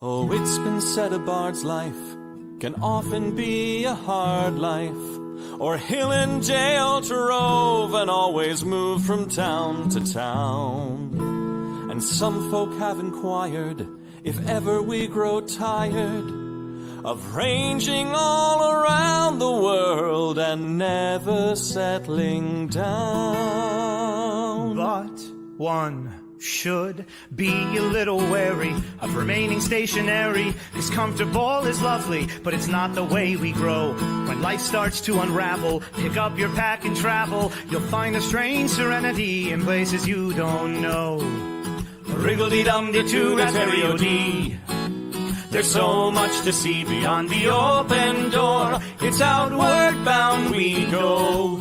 Oh, it's been said a bard's life can often be a hard life, or hill and jail to rove and always move from town to town. And some folk have inquired if ever we grow tired of ranging all around the world and never settling down. But one should be a little wary of remaining stationary, 'cause comfortable is lovely, but it's not the way we grow. When life starts to unravel, pick up your pack and travel. You'll find a strange serenity in places you don't know. Wriggle-dee-dum-dee-doo-rat-terry-o-dee. There's so much to see beyond the open door. It's outward bound we go.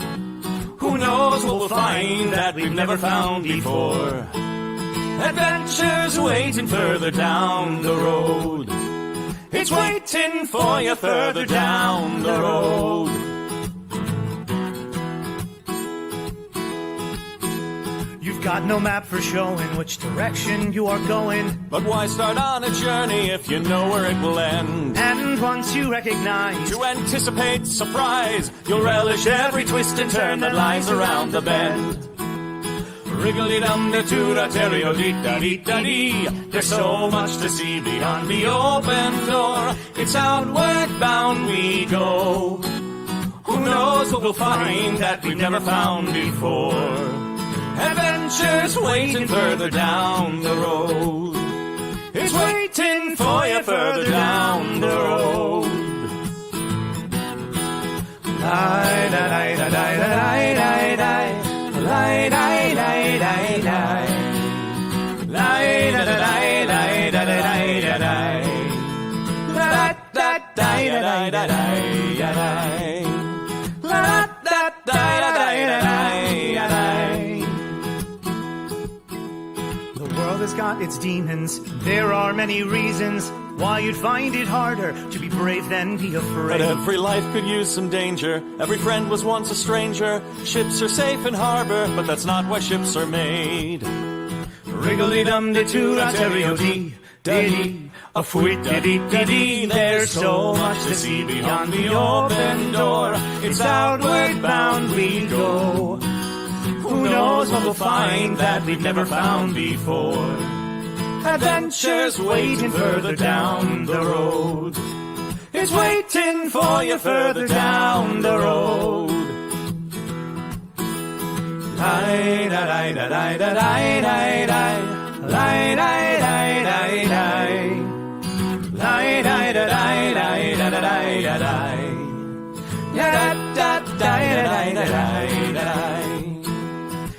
Who knows what we'll find that we've never found before. Adventures waiting further down the road. It's waiting for you further down the road. You've got no map for showing which direction you are going. But why start on a journey if you know where it will end? And once you recognize, To anticipate surprise, you'll relish every twist and turn that lies around the bend. Wriggle-dee-dum-dee-doo-da-terry-o-dee-da-dee-da-dee. There's so much to see beyond the open door. It's outward bound we go. Who knows what we'll find that we've never found before. Adventures waiting further down the road. It's waiting for you further down the road. the world has got its demons. There are many reasons why you'd find it harder to be brave than be afraid. But every life could use some danger. Every friend was once a stranger. Ships are safe in harbor, but that's not why ships are made. Wriggle-dee-dum-dee-doo-da-terry-o-dee-da-dee. A fwit-da-dee-da-dee. There's so much to see beyond the open door. It's outward bound we go. Who knows what we'll find that we've never found before. Adventures waiting further down the road. It's waiting for you further down the road.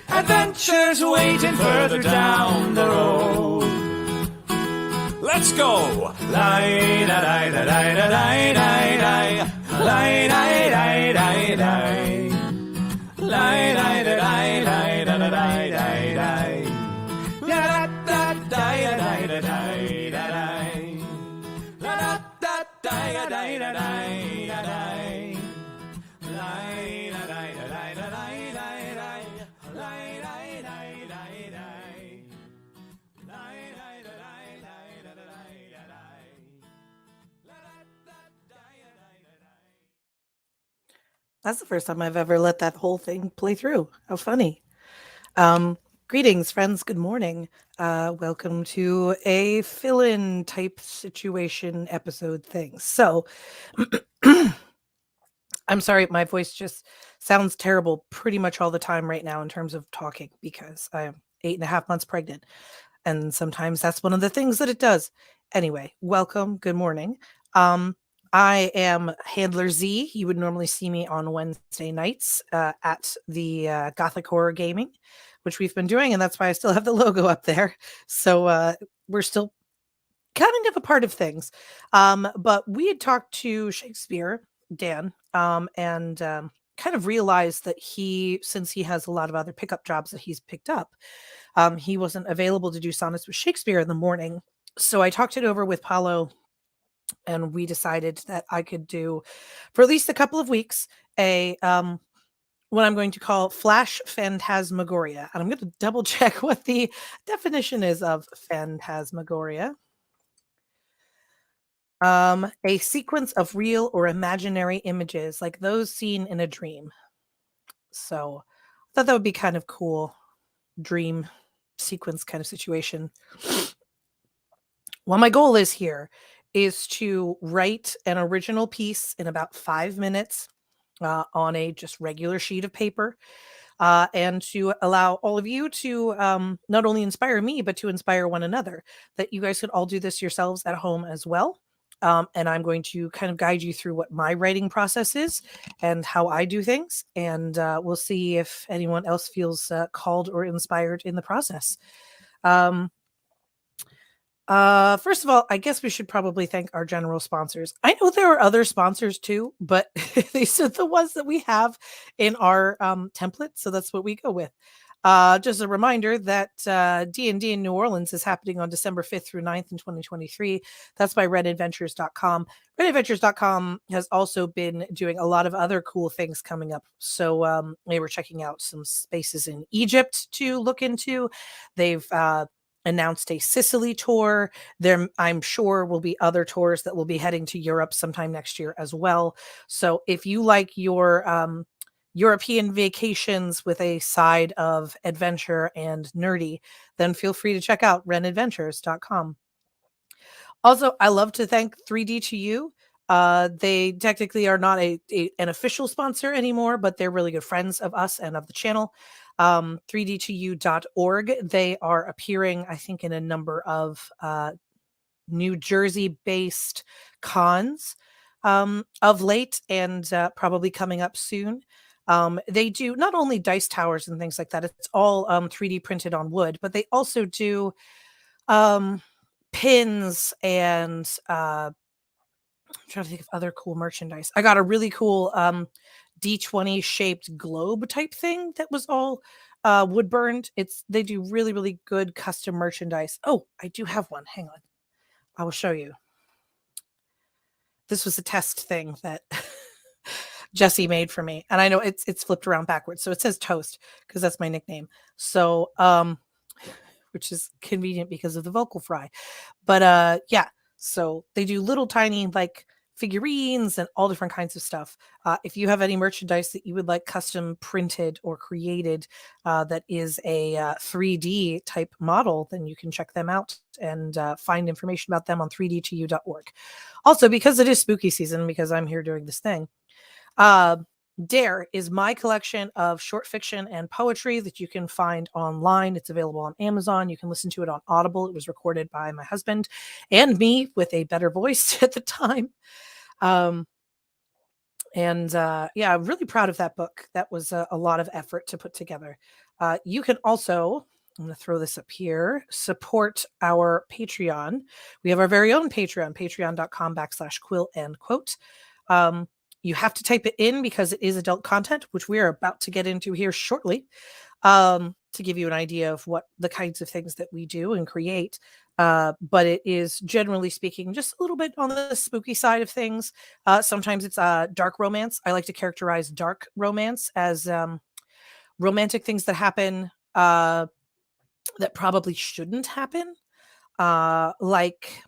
Adventures waiting further down the road. Let's go! That's the first time I've ever let that whole thing play through. How funny. Greetings, friends. Good morning. Welcome to a fill-in type situation episode thing. So, I'm sorry, my voice just sounds terrible pretty much all the time right now in terms of talking because I am 8.5 months pregnant. And sometimes that's one of the things that it does. Anyway, welcome. Good morning. I am Handler Z. You would normally see me on Wednesday nights at the Gothic Horror Gaming, which we've been doing, and that's why I still have the logo up there. So we're still kind of a part of things. But we had talked to Shakespeare, Dan, and kind of realized that since he has a lot of other pickup jobs that he's picked up, he wasn't available to do Sonnets with Shakespeare in the morning. So I talked it over with Paolo, and we decided that I could do, for at least a couple of weeks, a what I'm going to call Flash Phantasmagoria. And I'm going to double check what the definition is of Phantasmagoria. A sequence of real or imaginary images, like those seen in a dream. So I thought that would be kind of cool. Dream sequence kind of situation. Well, my goal is here is to write an original piece in about 5 minutes on a just regular sheet of paper, and to allow all of you to not only inspire me, but to inspire one another. That you guys could all do this yourselves at home as well. And I'm going to kind of guide you through what my writing process is and how I do things. And we'll see if anyone else feels called or inspired in the process. Um, first of all, I guess we should probably thank our general sponsors. I know there are other sponsors too, but these are the ones that we have in our template, so that's what we go with. Just a reminder that D&D in New Orleans is happening on December 5th through 9th in 2023. That's by redadventures.com. Redadventures.com has also been doing a lot of other cool things coming up. So they were checking out some spaces in Egypt to look into. They've announced a Sicily tour. There, I'm sure, will be other tours that will be heading to Europe sometime next year as well. So if you like your European vacations with a side of adventure and nerdy, then feel free to check out renadventures.com. Also, I love to thank 3D2U. They technically are not an official sponsor anymore, but they're really good friends of us and of the channel. 3d2u.org. They are appearing, I think, in a number of New Jersey based cons of late, and probably coming up soon. They do not only dice towers and things like that, it's all 3D printed on wood, but they also do um, pins and I'm trying to think of other cool merchandise. I got a really cool D20 shaped globe type thing that was all wood burned. They do really, really good custom merchandise. Oh, I do have one. Hang on. I will show you. This was a test thing that Jesse made for me. And I know it's flipped around backwards. So it says Toast because that's my nickname. So which is convenient because of the vocal fry. But yeah, so they do little tiny like figurines and all different kinds of stuff. If you have any merchandise that you would like custom printed or created that is a 3D type model, then you can check them out and find information about them on 3d2u.org. Also, because it is spooky season, because I'm here doing this thing, Dare is my collection of short fiction and poetry that you can find online. It's available on Amazon. You can listen to it on Audible. It was recorded by my husband and me with a better voice at the time. Yeah, I'm really proud of that book. That was a lot of effort to put together. You can also, I'm going to throw this up here, support our Patreon. We have our very own Patreon, patreon.com/quill and quote. You have to type it in because it is adult content, which we are about to get into here shortly, to give you an idea of what the kinds of things that we do and create. But it is, generally speaking, just a little bit on the spooky side of things. Sometimes it's dark romance. I like to characterize dark romance as romantic things that happen that probably shouldn't happen, like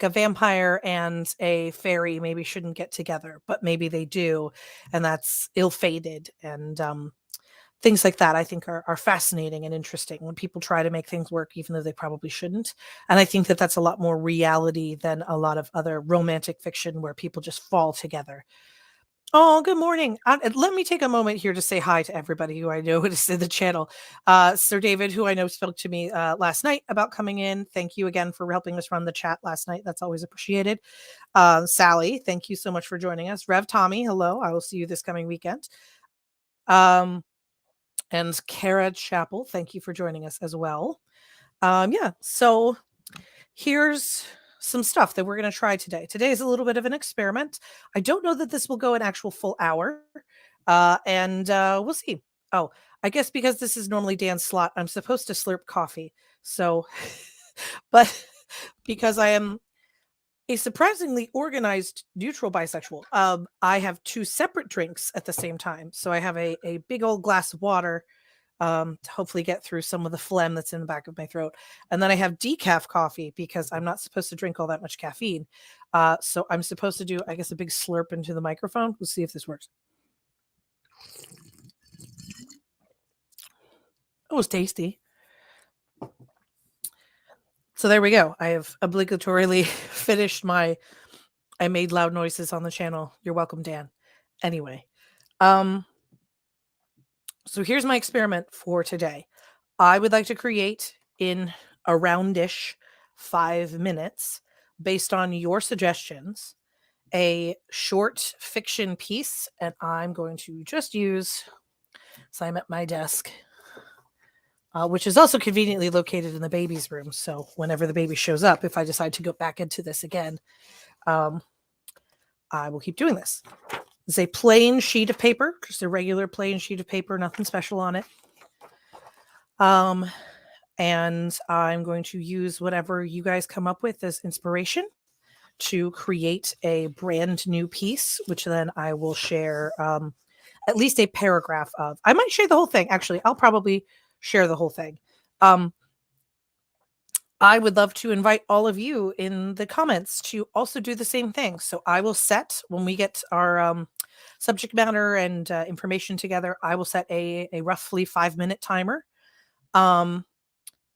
a vampire and a fairy maybe shouldn't get together, but maybe they do, and that's ill-fated. And things like that I think are fascinating and interesting when people try to make things work even though they probably shouldn't. And I think that that's a lot more reality than a lot of other romantic fiction where people just fall together. Oh, good morning. Let me take a moment here to say hi to everybody who I know is in the channel. Sir David, who I know spoke to me last night about coming in. Thank you again for helping us run the chat last night. That's always appreciated. Sally, thank you so much for joining us. Rev Tommy, hello. I will see you this coming weekend. And Kara Chapel, thank you for joining us as well. Yeah, so here's some stuff that we're going to try today. Today is a little bit of an experiment. I don't know that this will go an actual full hour, and we'll see. Oh, I guess because this is normally Dan's slot, I'm supposed to slurp coffee. So, but because I am a surprisingly organized neutral bisexual, I have two separate drinks at the same time. So I have a big old glass of water to hopefully get through some of the phlegm that's in the back of my throat. And then I have decaf coffee because I'm not supposed to drink all that much caffeine. So I'm supposed to do, I guess, a big slurp into the microphone. We'll see if this works. It was tasty. So there we go. I have obligatorily finished I made loud noises on the channel. You're welcome, Dan. Anyway, so here's my experiment for today. I would like to create in a roundish 5 minutes, based on your suggestions, a short fiction piece. And I'm going to just use, so I'm at my desk, which is also conveniently located in the baby's room. So whenever the baby shows up, if I decide to go back into this again, I will keep doing this. It's a plain sheet of paper, just a regular plain sheet of paper, nothing special on it. And I'm going to use whatever you guys come up with as inspiration to create a brand new piece, which then I will share at least a paragraph of. I might share the whole thing. Actually, I'll probably share the whole thing. I would love to invite all of you in the comments to also do the same thing. So I will set, when we get our subject matter and information together, I will set a roughly 5-minute timer.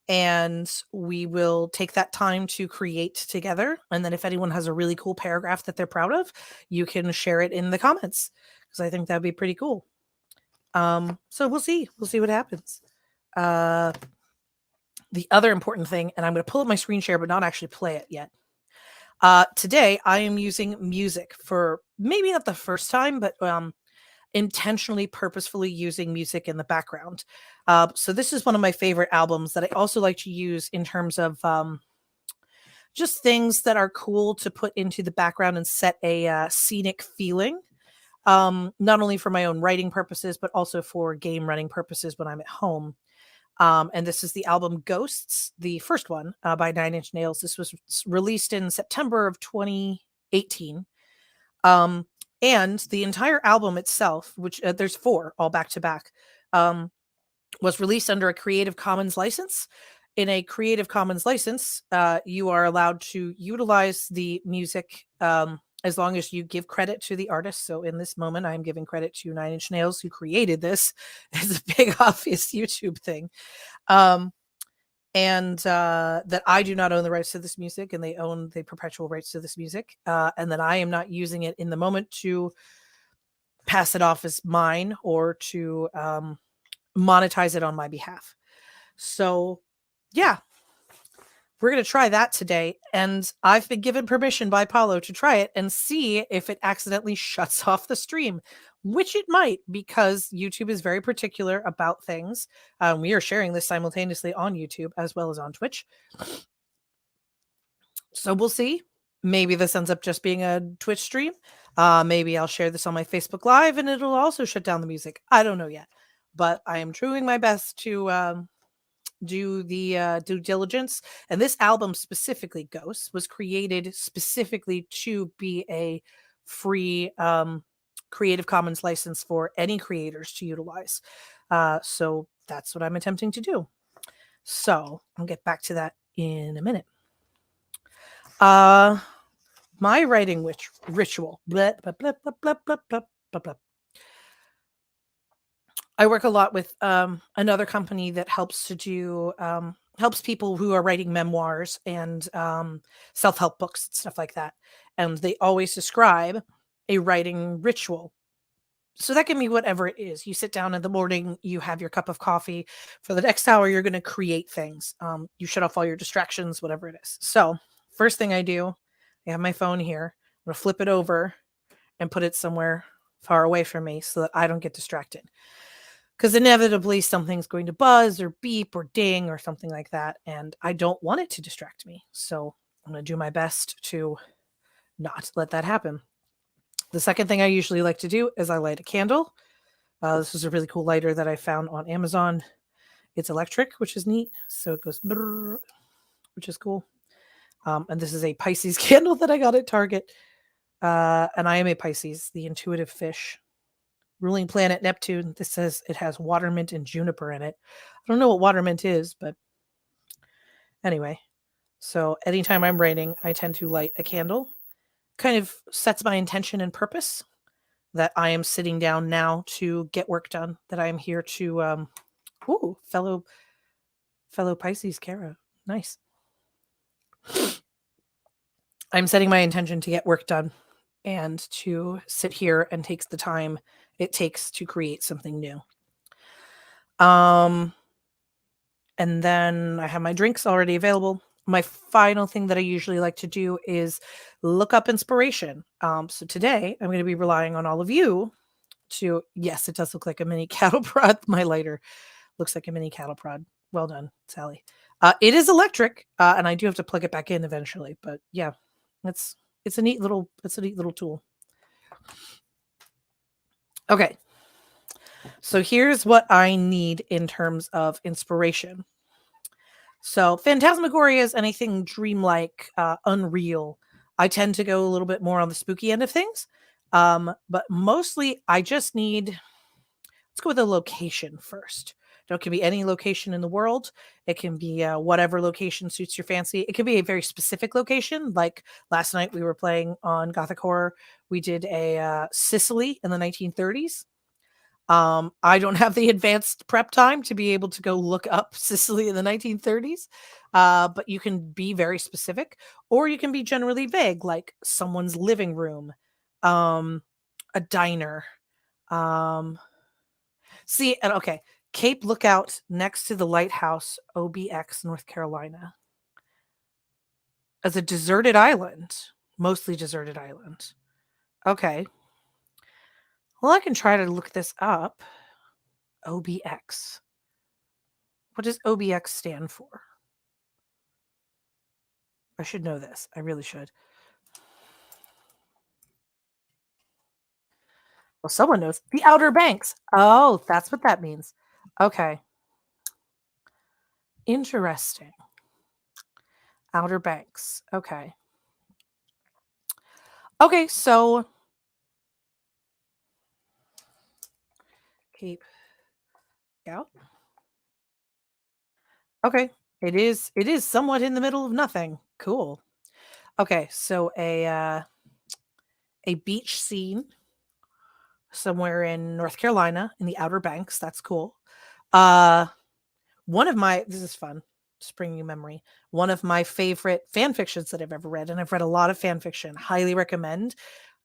And we will take that time to create together. And then if anyone has a really cool paragraph that they're proud of, you can share it in the comments, because I think that'd be pretty cool. So we'll see. We'll see what happens. The other important thing, and I'm going to pull up my screen share, but not actually play it yet. Today, I am using music for maybe not the first time, but intentionally, purposefully using music in the background. So this is one of my favorite albums that I also like to use in terms of just things that are cool to put into the background and set a scenic feeling. Not only for my own writing purposes, but also for game running purposes when I'm at home. And this is the album Ghosts, the first one by 9 Inch Nails. This was released in September of 2018. And the entire album itself, which there's 4 all back to back, was released under a Creative Commons license. In a Creative Commons license, you are allowed to utilize the music as long as you give credit to the artist. So in this moment, I'm giving credit to 9 Inch Nails, who created this. It's a big, obvious YouTube thing. And that I do not own the rights to this music, and they own the perpetual rights to this music. And that I am not using it in the moment to pass it off as mine or to monetize it on my behalf. So yeah, we're going to try that today. And I've been given permission by Paulo to try it and see if it accidentally shuts off the stream, which it might, because YouTube is very particular about things. We are sharing this simultaneously on YouTube as well as on Twitch. So we'll see. Maybe this ends up just being a Twitch stream. Maybe I'll share this on my Facebook Live and it'll also shut down the music. I don't know yet, but I am doing my best to do the due diligence. And this album specifically, Ghosts, was created specifically to be a free Creative Commons license for any creators to utilize. So that's what I'm attempting to do. So I'll get back to that in a minute. My writing ritual. Blah, blah, blah, blah, blah, blah, blah, blah, blah. I work a lot with another company that helps to do helps people who are writing memoirs and self-help books and stuff like that. And they always describe a writing ritual. So that can be whatever it is. You sit down in the morning, you have your cup of coffee. For the next hour, you're going to create things. You shut off all your distractions, whatever it is. So first thing I do, I have my phone here. I'm going to flip it over and put it somewhere far away from me so that I don't get distracted. Because inevitably something's going to buzz or beep or ding or something like that. And I don't want it to distract me. So I'm going to do my best to not let that happen. The second thing I usually like to do is I light a candle. This is a really cool lighter that I found on Amazon. It's electric, which is neat. So it goes, brrr, which is cool. And this is a Pisces candle that I got at Target. And I am a Pisces, the intuitive fish. ruling planet Neptune. This says it has water mint and juniper in it. I don't know what water mint is, but anyway. So anytime I'm writing, I tend to light a candle. Kind of sets my intention and purpose that I am sitting down now to get work done. That I am here to, fellow Pisces, Kara, nice. I'm setting my intention to get work done and to sit here and takes the time it takes to create something new. And then I have my drinks already available. My final thing that I usually like to do is look up inspiration. So today I'm going to be relying on all of you to, yes, it does look like a mini cattle prod. My lighter looks like a mini cattle prod. Well done, Sally. It is electric, and I do have to plug it back in eventually. But yeah, it's a neat little tool. Okay, so here's what I need in terms of inspiration. So Phantasmagoria is anything dreamlike, unreal. I tend to go a little bit more on the spooky end of things, but mostly I just need. Let's go with a location first. It can be any location in the world. It can be whatever location suits your fancy. It can be a very specific location. Like last night we were playing on Gothic Horror. We did a Sicily in the 1930s. I don't have the advanced prep time to be able to go look up Sicily in the 1930s, but you can be very specific, or you can be generally vague, like someone's living room, a diner. See, and okay, Cape Lookout next to the lighthouse, OBX, North Carolina, as a deserted island, mostly deserted island. Okay. Well, I can try to look this up. OBX. What does OBX stand for? I should know this. I really should. Well, someone knows. The Outer Banks. Oh, that's what that means. Okay. Interesting. Outer Banks. Okay. Okay, so Cape Out. Okay. It is somewhat in the middle of nothing. Cool. Okay, so a beach scene somewhere in North Carolina in the Outer Banks. That's cool. One of my this is fun. Just bringing you memory. One of my favorite fan fictions that I've ever read, and I've read a lot of fan fiction. Highly recommend.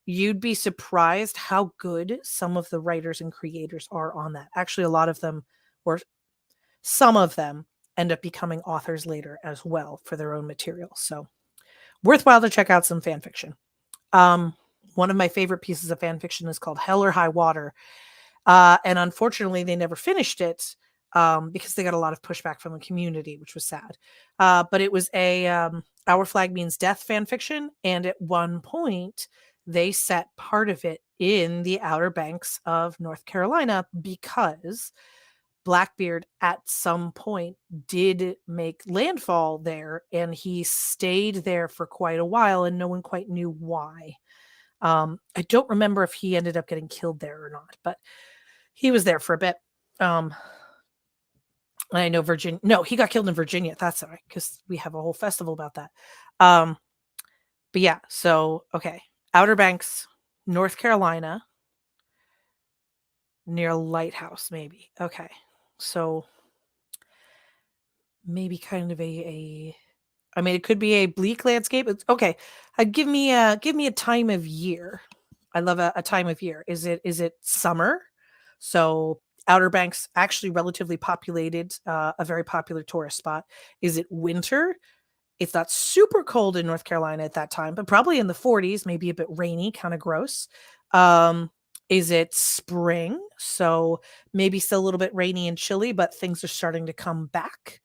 You'd be surprised how good some of the writers and creators are on that. Actually, a lot of them, or some of them, end up becoming authors later as well for their own material. So worthwhile to check out some fan fiction. One of my favorite pieces of fan fiction is called Hell or High Water. And unfortunately, they never finished it because they got a lot of pushback from the community, which was sad. But it was a Our Flag Means Death fan fiction. And at one point, they set part of it in the Outer Banks of North Carolina because Blackbeard at some point did make landfall there, and he stayed there for quite a while, and no one quite knew why. I don't remember if he ended up getting killed there or not, but he was there for a bit. I know Virginia. No, he got killed in Virginia. That's all right, because we have a whole festival about that. But yeah, so okay, Outer Banks, North Carolina, near Lighthouse, maybe. Okay, so maybe kind of I mean, it could be a bleak landscape. It's okay. Give me a time of year. I love a time of year. Is it summer? So Outer Banks actually relatively populated, a very popular tourist spot. Is it winter? It's not super cold in North Carolina at that time, but probably in the 40s, maybe a bit rainy, kind of gross. Is it spring? So maybe still a little bit rainy and chilly, but things are starting to come back.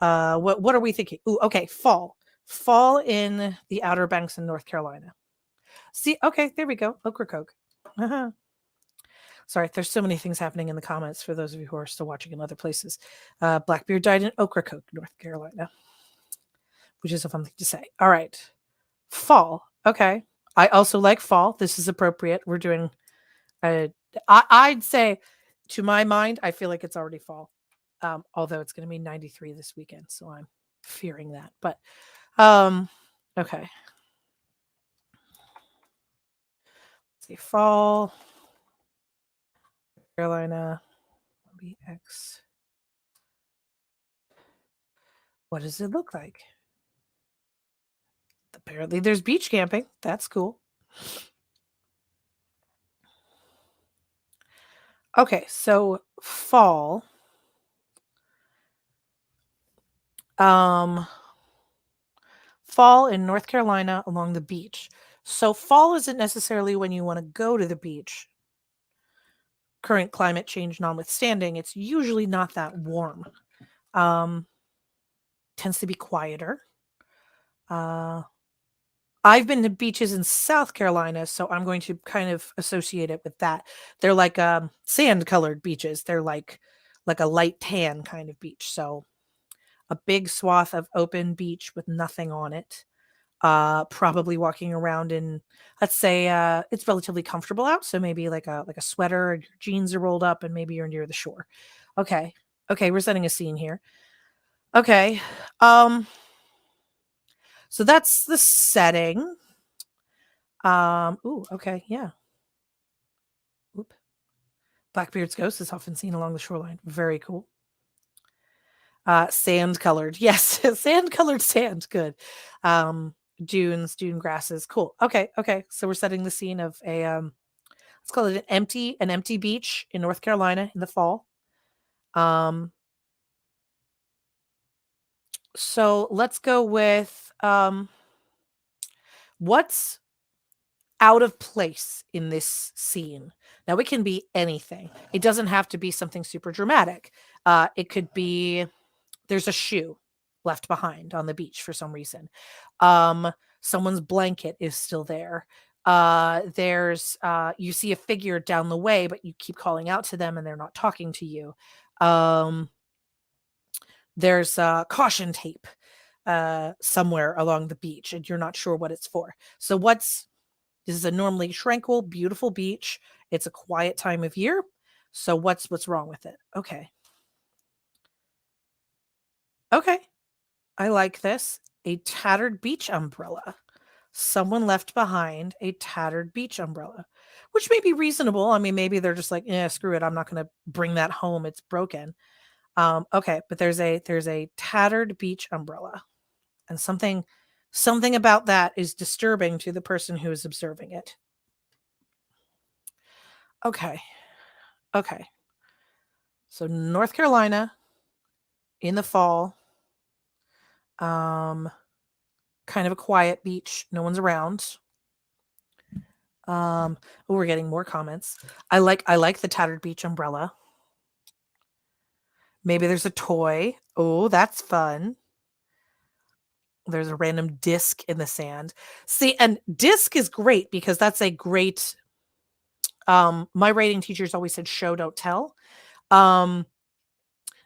What are we thinking? Ooh, okay, fall. Fall in the Outer Banks in North Carolina. See, okay, there we go. Ocracoke. Uh-huh. Sorry, there's so many things happening in the comments for those of you who are still watching in other places. Blackbeard died in Ocracoke, North Carolina, which is a fun thing to say. All right. Fall. Okay. I also like fall. This is appropriate. We're doing a I'd say, to my mind, I feel like it's already fall. Although it's going to be 93 this weekend, so I'm fearing that. But okay. Let's see, fall, Carolina, BX. What does it look like? Apparently, there's beach camping. That's cool. Okay, so fall. Fall in North Carolina along the beach. So fall isn't necessarily when you want to go to the beach. Current climate change notwithstanding, it's usually not that warm. Tends to be quieter. I've been to beaches in South Carolina, so I'm going to kind of associate it with that. They're like sand colored beaches. They're like a light tan kind of beach. So a big swath of open beach with nothing on it. Probably walking around in, let's say, it's relatively comfortable out, so maybe like a sweater, and your jeans are rolled up, and maybe you're near the shore. Okay, we're setting a scene here. Okay, so that's the setting. Ooh, okay, yeah. Oop. Blackbeard's ghost is often seen along the shoreline. Very cool. Sand colored, yes, sand colored sand. Good. Dunes, dune grasses. Cool. Okay. So we're setting the scene of a let's call it an empty beach in North Carolina in the fall. So let's go with what's out of place in this scene. Now it can be anything. It doesn't have to be something super dramatic. It could be there's a shoe left behind on the beach for some reason. Someone's blanket is still there. There's you see a figure down the way, but you keep calling out to them and they're not talking to you. There's caution tape somewhere along the beach, and you're not sure what it's for. So this is a normally tranquil, beautiful beach. It's a quiet time of year. So what's wrong with it? Okay. I like this. A tattered beach umbrella. Someone left behind a tattered beach umbrella, which may be reasonable. I mean, maybe they're just like, yeah, screw it. I'm not going to bring that home. It's broken. Okay, but there's a tattered beach umbrella, and something about that is disturbing to the person who is observing it. Okay. So North Carolina in the fall, kind of a quiet beach. No one's around. We're getting more comments. I like the tattered beach umbrella. Maybe there's a toy. Oh, that's fun. There's a random disc in the sand. See, and disc is great because that's a great my writing teachers always said show don't tell.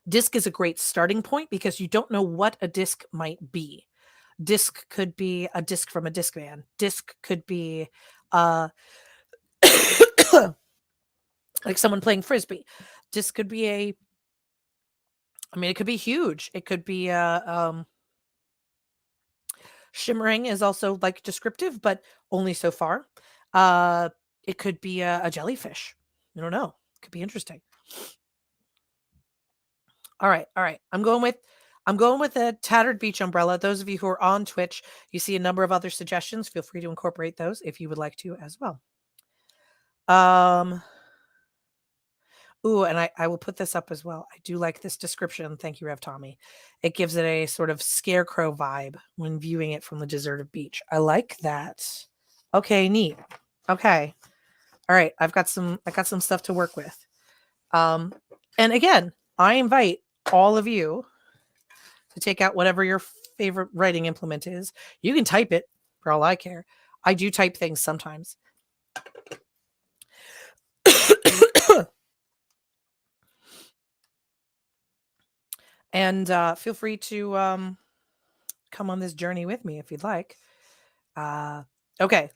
Disc is a great starting point because you don't know what a disc might be. Disc could be a disc from a disc man. Disc could be like someone playing frisbee. Disc could be it could be huge. It could be shimmering is also like descriptive, but only so far. It could be a jellyfish. I don't know. It could be interesting. All right. I'm going with a tattered beach umbrella. Those of you who are on Twitch, you see a number of other suggestions. Feel free to incorporate those if you would like to as well. Ooh, and I will put this up as well. I do like this description. Thank you, Rev Tommy. It gives it a sort of scarecrow vibe when viewing it from the deserted beach. I like that. Okay, neat. Okay. All right. I got some stuff to work with. And again, I invite all of you to take out whatever your favorite writing implement is. You can type it for all I care. I do type things sometimes. And feel free to come on this journey with me if you'd like. Okay.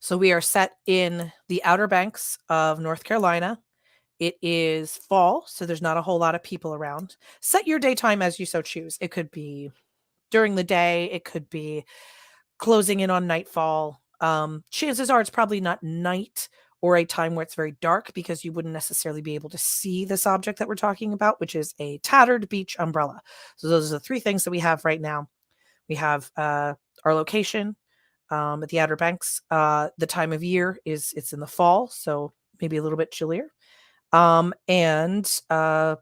So we are set in the Outer Banks of North Carolina. It is fall, so there's not a whole lot of people around. Set your daytime as you so choose. It could be during the day, it could be closing in on nightfall. Chances are it's probably not night or a time where it's very dark, because you wouldn't necessarily be able to see this object that we're talking about, which is a tattered beach umbrella. So those are the three things that we have right now. We have our location at the Outer Banks. The time of year is it's in the fall, so maybe a little bit chillier. And the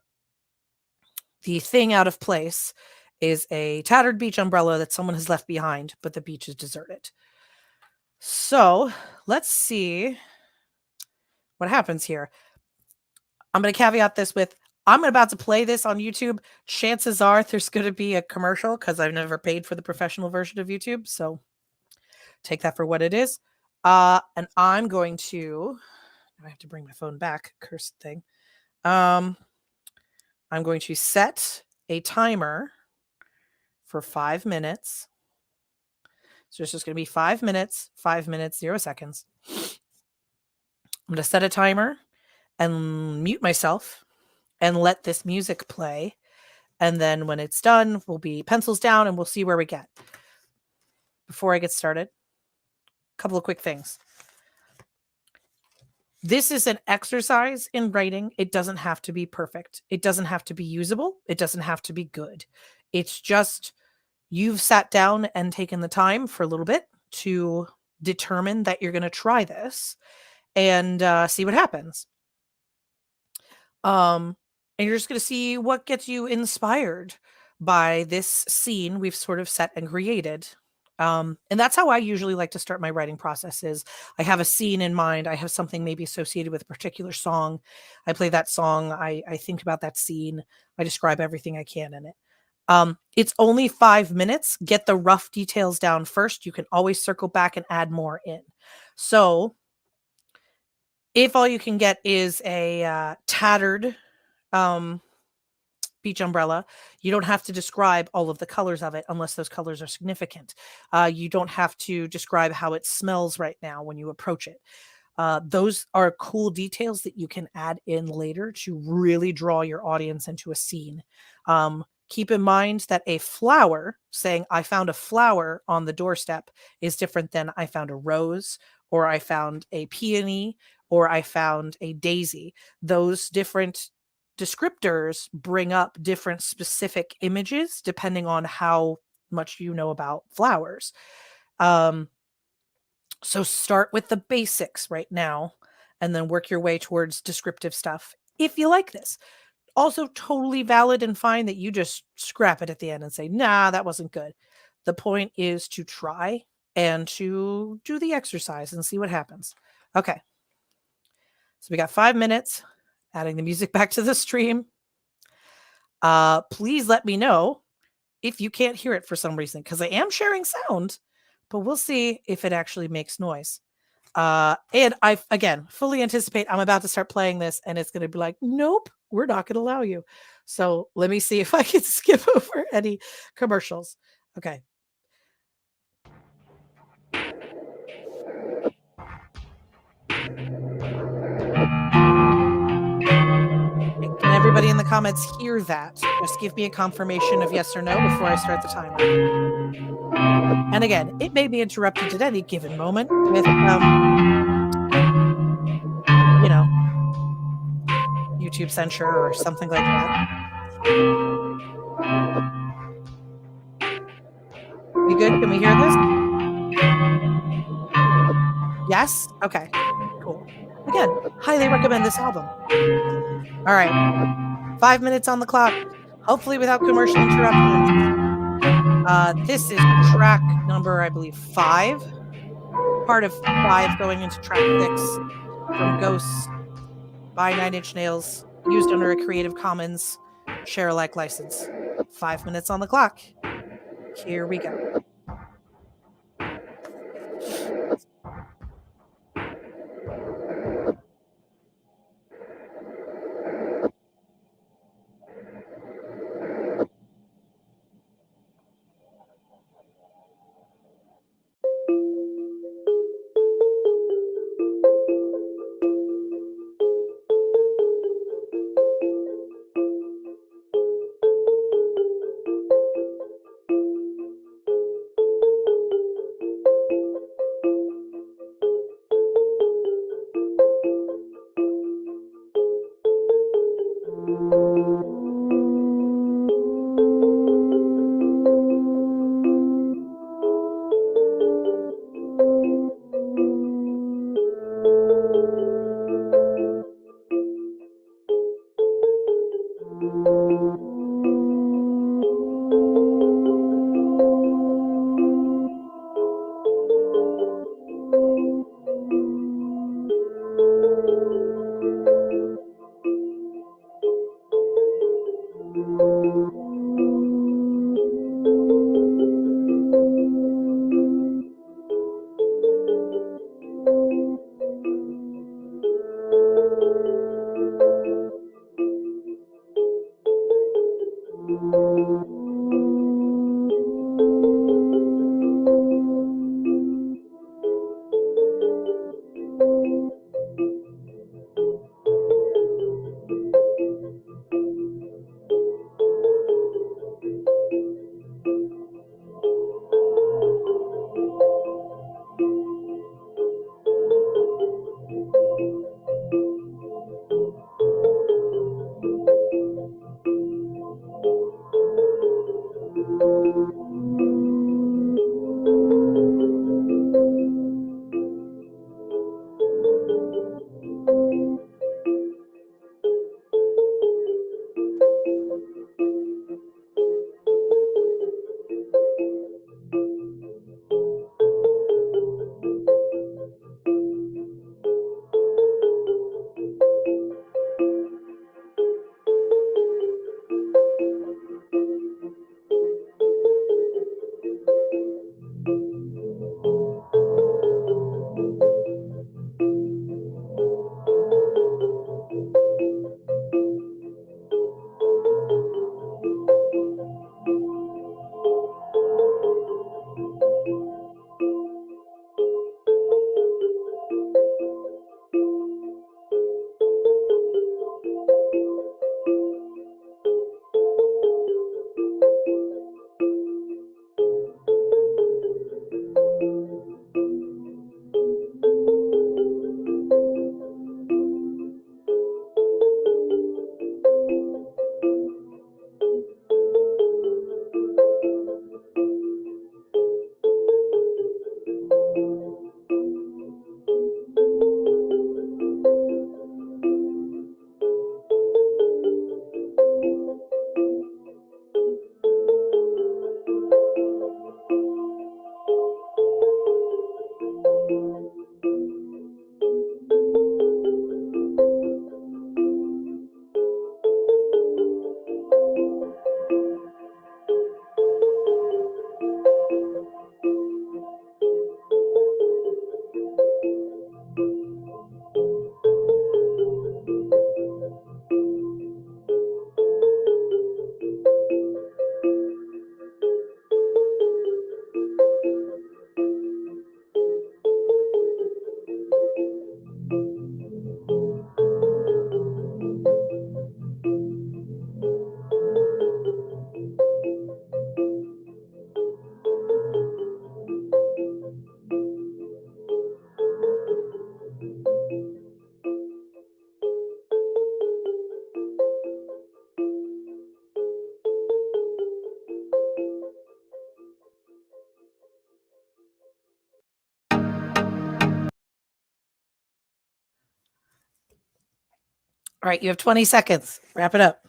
thing out of place is a tattered beach umbrella that someone has left behind, but the beach is deserted. So let's see what happens here. I'm going to caveat this with, I'm about to play this on YouTube. Chances are there's going to be a commercial, because I've never paid for the professional version of YouTube. So take that for what it is. And I'm going to, I have to bring my phone back, cursed thing. I'm going to set a timer for 5 minutes. So it's just going to be 5 minutes, 0 seconds. I'm going to set a timer and mute myself and let this music play. And then when it's done, we'll be pencils down and we'll see where we get. Before I get started, a couple of quick things. This is an exercise in writing. It doesn't have to be perfect. It doesn't have to be usable. It doesn't have to be good. It's just you've sat down and taken the time for a little bit to determine that you're going to try this and see what happens. And you're just going to see what gets you inspired by this scene we've sort of set and created. And that's how I usually like to start my writing process. Is I have a scene in mind. I have something maybe associated with a particular song. I play that song. I think about that scene. I describe everything I can in it. It's only 5 minutes. Get the rough details down first. You can always circle back and add more in. So if all you can get is a tattered beach umbrella, you don't have to describe all of the colors of it unless those colors are significant. You don't have to describe how it smells right now when you approach it. Those are cool details that you can add in later to really draw your audience into a scene. Keep in mind that a flower, saying I found a flower on the doorstep, is different than I found a rose, or I found a peony, or I found a daisy. Those different descriptors bring up different specific images depending on how much you know about flowers. So start with the basics right now and then work your way towards descriptive stuff if you like this. Also, totally valid and fine that you just scrap it at the end and say, nah, that wasn't good. The point is to try and to do the exercise and see what happens. Okay. So we got 5 minutes, adding the music back to the stream. Please let me know if you can't hear it for some reason, because I am sharing sound, but we'll see if it actually makes noise. And I, again, fully anticipate I'm about to start playing this and it's going to be like, nope, we're not going to allow you. So let me see if I can skip over any commercials. Okay. Can everybody in the comments hear that? Just give me a confirmation of yes or no before I start the timer. And again, it may be interrupted at any given moment with, you know, YouTube censure or something like that. We good? Can we hear this? Yes? Okay. Cool. Again, highly recommend this album. All right. 5 minutes on the clock, hopefully without commercial interruptions. This is track number, I believe, 5. Part of 5 going into track 6 from Ghosts by 9 Inch Nails, used under a Creative Commons share alike license. 5 minutes on the clock. Here we go. All right, you have 20 seconds. Wrap it up.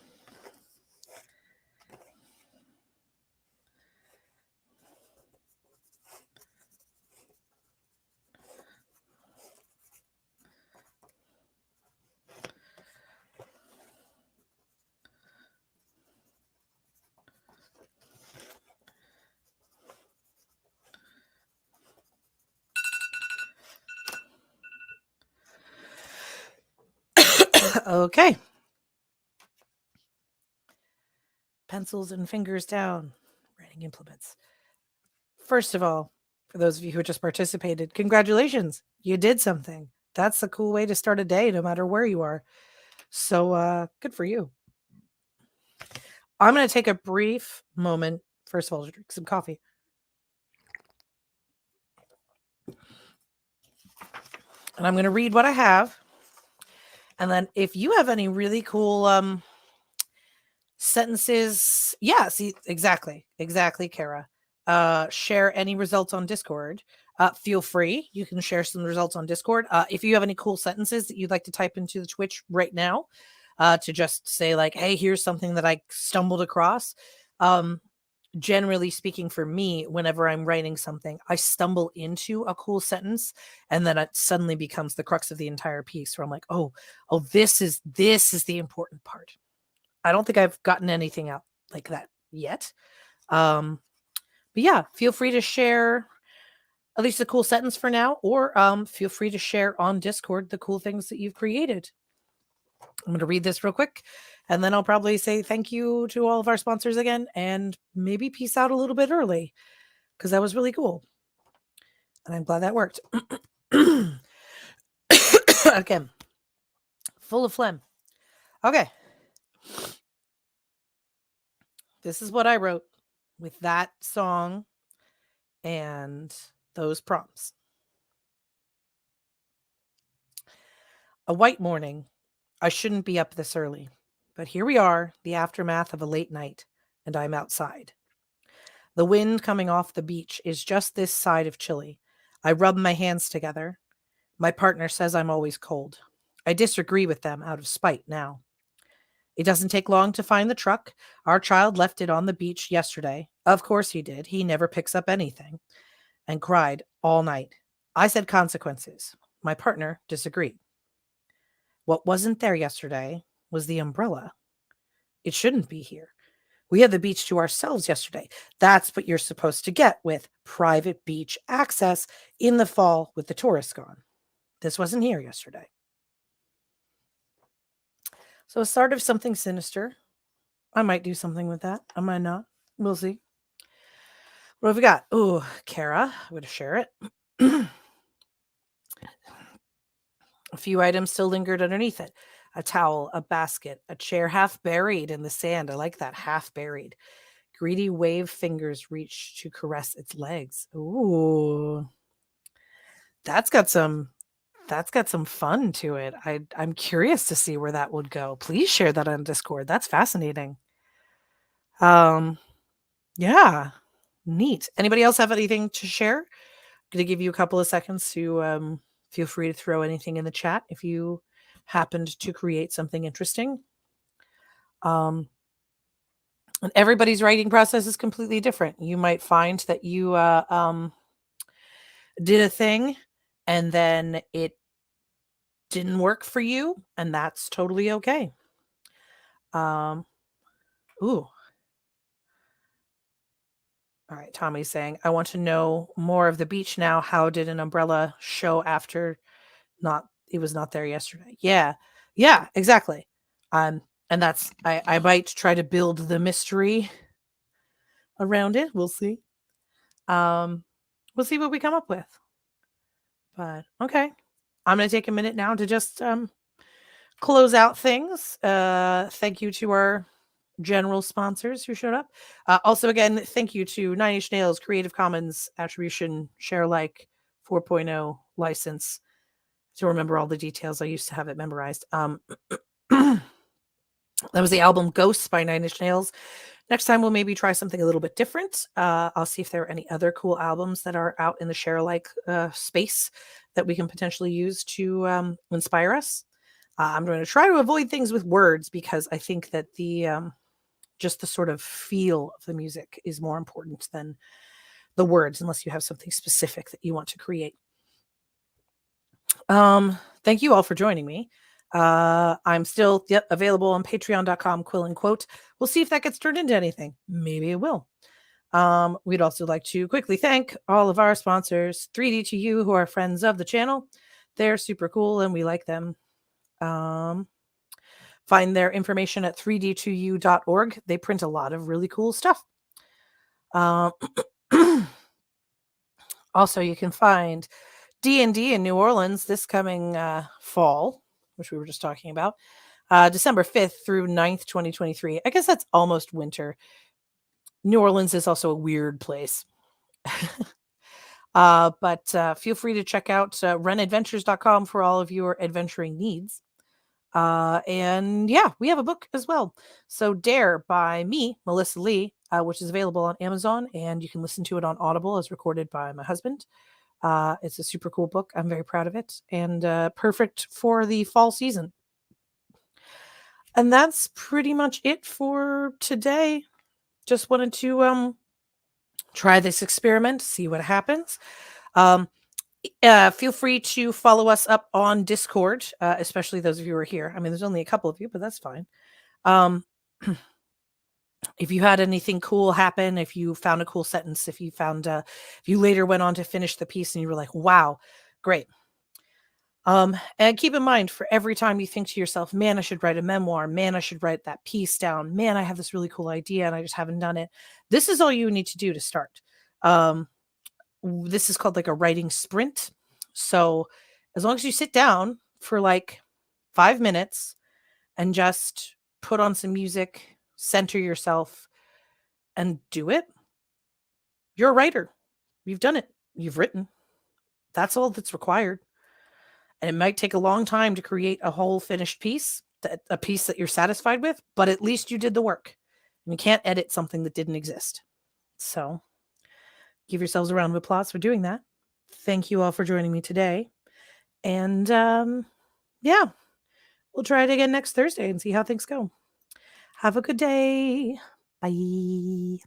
Okay. Pencils and fingers down. Writing implements. First of all, for those of you who just participated, congratulations. You did something. That's a cool way to start a day, no matter where you are. So good for you. I'm going to take a brief moment, first of all, to drink some coffee. And I'm going to read what I have. And then if you have any really cool sentences, yeah, see, exactly, Kara. Share any results on Discord. Feel free. You can share some results on Discord. If you have any cool sentences that you'd like to type into the Twitch right now, to just say like, hey, here's something that I stumbled across. Generally speaking, for me, whenever I'm writing something, I stumble into a cool sentence, and then it suddenly becomes the crux of the entire piece. Where I'm like, oh, this is the important part. I don't think I've gotten anything out like that yet. But yeah, feel free to share at least a cool sentence for now, or feel free to share on Discord the cool things that you've created. I'm going to read this real quick, and then I'll probably say thank you to all of our sponsors again, and maybe peace out a little bit early, because that was really cool. And I'm glad that worked. Again, full of phlegm. Okay. This is what I wrote with that song and those prompts. A white morning. I shouldn't be up this early, but here we are, the aftermath of a late night, and I'm outside. The wind coming off the beach is just this side of chilly. I rub my hands together. My partner says I'm always cold. I disagree with them out of spite now. It doesn't take long to find the truck. Our child left it on the beach yesterday. Of course he did. He never picks up anything. And cried all night. I said consequences. My partner disagreed. What wasn't there yesterday was the umbrella. It shouldn't be here. We had the beach to ourselves yesterday. That's what you're supposed to get with private beach access in the fall with the tourists gone. This wasn't here yesterday. So a start of something sinister. I might do something with that. I might not. We'll see. What have we got? Oh, Kara. I'm going to share it. A few items still lingered underneath it. A towel, a basket, a chair half buried in the sand. I like that, half buried. Greedy wave fingers reach to caress its legs. Ooh. That's got some fun to it. I'm curious to see where that would go. Please share that on Discord. That's fascinating. Yeah. Neat. Anybody else have anything to share? I'm going to give you a couple of seconds to feel free to throw anything in the chat if you happened to create something interesting. And everybody's writing process is completely different. You might find that you did a thing and then it didn't work for you, and that's totally okay. Ooh. All right, Tommy's saying, I want to know more of the beach now. How did an umbrella show after it was not there yesterday? Yeah, exactly. And that's I might try to build the mystery around it. We'll see. We'll see what we come up with. But okay. I'm gonna take a minute now to just close out things. Thank you to our general sponsors who showed up. Also, again, thank you to Nine Inch Nails Creative Commons Attribution Share Alike 4.0 license. To remember all the details, I used to have it memorized. That was the album Ghosts by Nine Inch Nails. Next time we'll maybe try something a little bit different. I'll see if there are any other cool albums that are out in the share alike space that we can potentially use to inspire us. I'm going to try to avoid things with words because I think that the just the sort of feel of the music is more important than the words, unless you have something specific that you want to create. Thank you all for joining me. I'm still available on patreon.com, quill and quote. We'll see if that gets turned into anything. Maybe it will. We'd also like to quickly thank all of our sponsors, 3D2U, who are friends of the channel. They're super cool and we like them. Find their information at 3d2u.org. They print a lot of really cool stuff. Also, you can find D&D in New Orleans this coming fall, which we were just talking about, December 5th through 9th, 2023. I guess that's almost winter. New Orleans is also a weird place. But feel free to check out renadventures.com for all of your adventuring needs. And yeah, we have a book as well. So Dare by me, Melissa Lee, which is available on Amazon, and you can listen to it on Audible as recorded by my husband. It's a super cool book. I'm very proud of it, and perfect for the fall season. And that's pretty much it for today. Just wanted to try this experiment, see what happens. Feel free to follow us up on Discord, especially those of you who are here. I mean, there's only a couple of you, but that's fine. If you had anything cool happen, if you found a cool sentence, if you found, if you later went on to finish the piece and you were like, wow, great. And keep in mind, for every time you think to yourself, man, I should write a memoir, man, I should write that piece down, man, I have this really cool idea and I just haven't done it. This is all you need to do to start. This is called like a writing sprint. So as long as you sit down for like 5 minutes and just put on some music, center yourself, and do it, you're a writer. You've done it. You've written. That's all that's required. And it might take a long time to create a whole finished piece, a piece that you're satisfied with, but at least you did the work. And you can't edit something that didn't exist. So give yourselves a round of applause for doing that. Thank you all for joining me today. And yeah, we'll try it again next Thursday and see how things go. Have a good day. Bye.